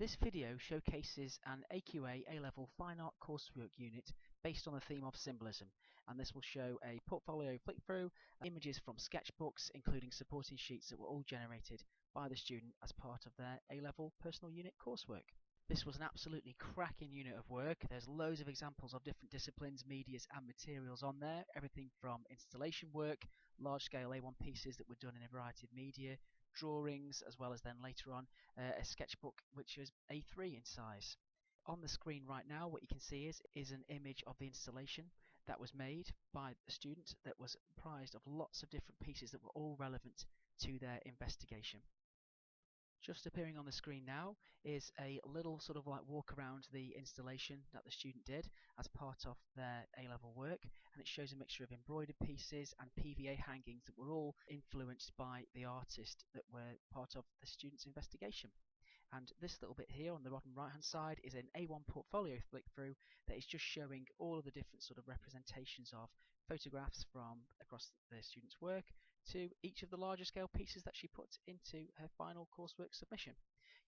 This video showcases an AQA A-Level Fine Art Coursework unit based on the theme of symbolism, and this will show a portfolio flick-through, images from sketchbooks, including supporting sheets that were all generated by the student as part of their A-Level personal unit coursework. This was an absolutely cracking unit of work. There's loads of examples of different disciplines, medias and materials on there, everything from installation work, large-scale A1 pieces that were done in a variety of media, drawings, as well as then later on a sketchbook which is A3 in size. On the screen right now what you can see is an image of the installation that was made by a student that was comprised of lots of different pieces that were all relevant to their investigation. Just appearing on the screen now is a little sort of like walk around the installation that the student did as part of their A-level work, and it shows a mixture of embroidered pieces and PVA hangings that were all influenced by the artist that were part of the student's investigation. And this little bit here on the bottom right hand side is an A1 portfolio flick through that is just showing all of the different sort of representations of photographs from across the student's work to each of the larger scale pieces that she put into her final coursework submission.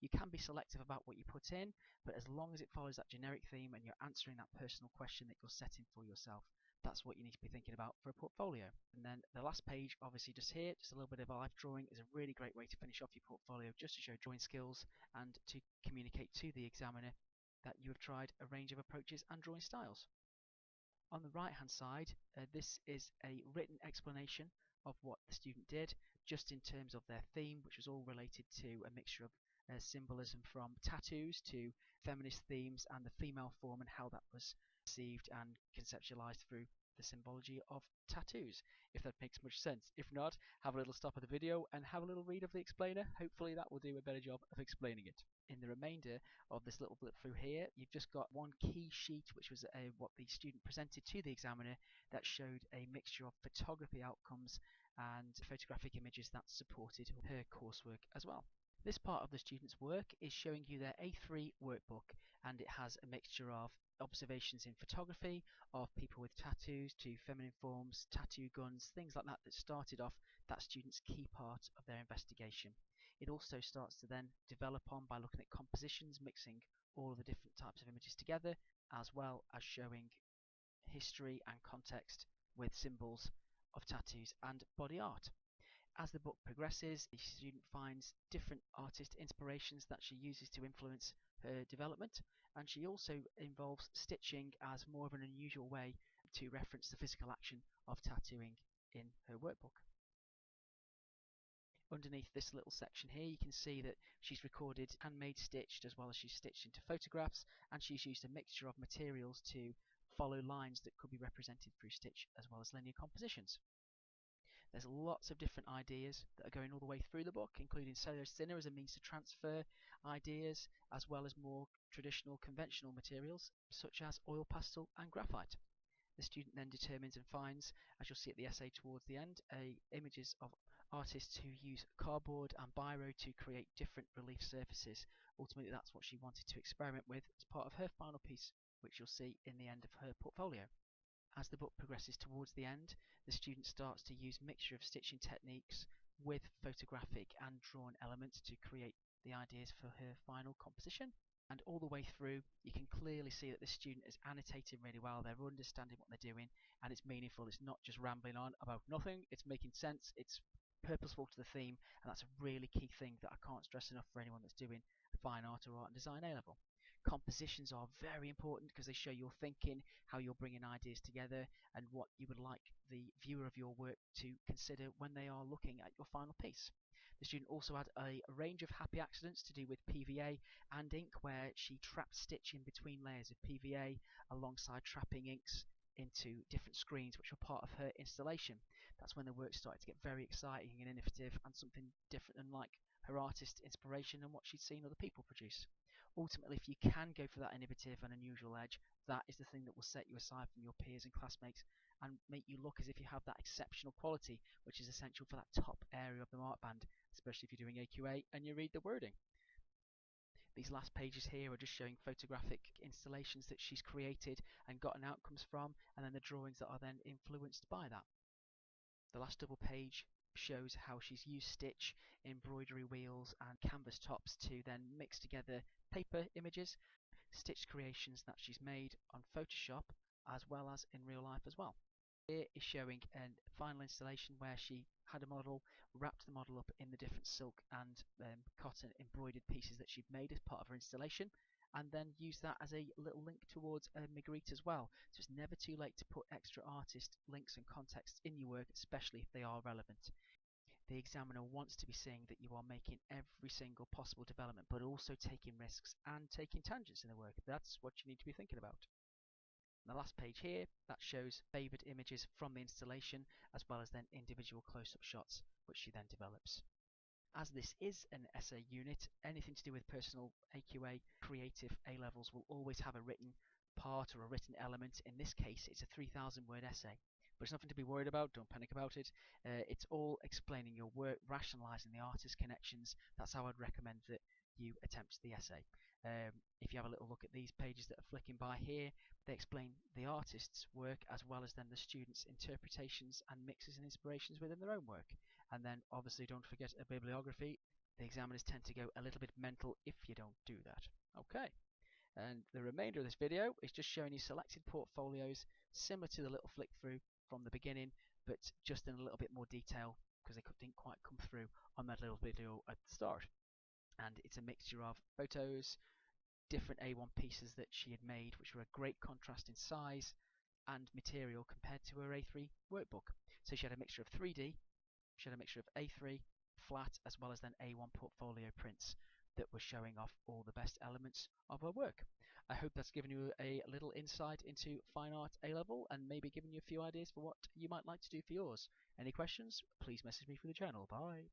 You can be selective about what you put in, but as long as it follows that generic theme and you're answering that personal question that you're setting for yourself, that's what you need to be thinking about for a portfolio. And then the last page, obviously just here, just a little bit of a live drawing, is a really great way to finish off your portfolio, just to show drawing skills and to communicate to the examiner that you have tried a range of approaches and drawing styles. On the right hand side, this is a written explanation of what the student did, just in terms of their theme, which was all related to a mixture of symbolism from tattoos to feminist themes and the female form and how that was perceived and conceptualized through the symbology of tattoos, if that makes much sense. If not, have a little stop of the video and have a little read of the explainer. Hopefully that will do a better job of explaining it. In the remainder of this little flip through here, you've just got one key sheet, which was what the student presented to the examiner, that showed a mixture of photography outcomes and photographic images that supported her coursework as well. This part of the student's work is showing you their A3 workbook, and it has a mixture of observations in photography of people with tattoos to feminine forms, tattoo guns, things like that that started off that student's key part of their investigation. It also starts to then develop on by looking at compositions, mixing all of the different types of images together, as well as showing history and context with symbols of tattoos and body art. As the book progresses, the student finds different artist inspirations that she uses to influence her development, and she also involves stitching as more of an unusual way to reference the physical action of tattooing in her workbook. Underneath this little section here, you can see that she's recorded handmade stitched as well as she's stitched into photographs, and she's used a mixture of materials to follow lines that could be represented through stitch as well as linear compositions. There's lots of different ideas that are going all the way through the book, including cellulose thinner as a means to transfer ideas, as well as more traditional conventional materials such as oil pastel and graphite. The student then determines and finds, as you'll see at the essay towards the end, images of artists who use cardboard and biro to create different relief surfaces. Ultimately, that's what she wanted to experiment with as part of her final piece, which you'll see in the end of her portfolio. As the book progresses towards the end, the student starts to use mixture of stitching techniques with photographic and drawn elements to create the ideas for her final composition. And all the way through, you can clearly see that the student is annotating really well. They're understanding what they're doing, and it's meaningful. It's not just rambling on about nothing. It's making sense. It's purposeful to the theme, and that's a really key thing that I can't stress enough for anyone that's doing fine art or art and design A-level. Compositions are very important because they show your thinking, how you're bringing ideas together, and what you would like the viewer of your work to consider when they are looking at your final piece. The student also had a range of happy accidents to do with PVA and ink, where she trapped stitch in between layers of PVA alongside trapping inks into different screens, which were part of her installation. That's when the work started to get very exciting and innovative and something different, unlike her artist inspiration and what she'd seen other people produce. Ultimately, if you can go for that innovative and unusual edge, that is the thing that will set you aside from your peers and classmates and make you look as if you have that exceptional quality, which is essential for that top area of the mark band, especially if you're doing AQA and you read the wording. These last pages here are just showing photographic installations that she's created and gotten outcomes from, and then the drawings that are then influenced by that. The last double page shows how she's used stitch, embroidery wheels and canvas tops to then mix together paper images, stitched creations that she's made on Photoshop as well as in real life as well. Here is showing a final installation where she had a model, wrapped the model up in the different silk and cotton embroidered pieces that she'd made as part of her installation, and then used that as a little link towards a Magritte as well. So it's never too late to put extra artist links and context in your work, especially if they are relevant. The examiner wants to be seeing that you are making every single possible development, but also taking risks and taking tangents in the work. That's what you need to be thinking about. The last page here, that shows favoured images from the installation, as well as then individual close-up shots, which she then develops. As this is an essay unit, anything to do with personal AQA creative A-levels will always have a written part or a written element. In this case, it's a 3,000 word essay. But it's nothing to be worried about, don't panic about it. It's all explaining your work, rationalising the artist connections. That's how I'd recommend that you attempt the essay. If you have a little look at these pages that are flicking by here, they explain the artist's work as well as then the students' interpretations and mixes and inspirations within their own work. And then obviously don't forget a bibliography. The examiners tend to go a little bit mental if you don't do that. Okay. And the remainder of this video is just showing you selected portfolios similar to the little flick through from the beginning, but just in a little bit more detail because they didn't quite come through on that little video at the start. And it's a mixture of photos, different A1 pieces that she had made, which were a great contrast in size and material compared to her A3 workbook. So she had a mixture of 3D, she had a mixture of A3, flat, as well as then A1 portfolio prints that were showing off all the best elements of her work. I hope that's given you a little insight into fine art A-level and maybe given you a few ideas for what you might like to do for yours. Any questions? Please message me through the channel. Bye.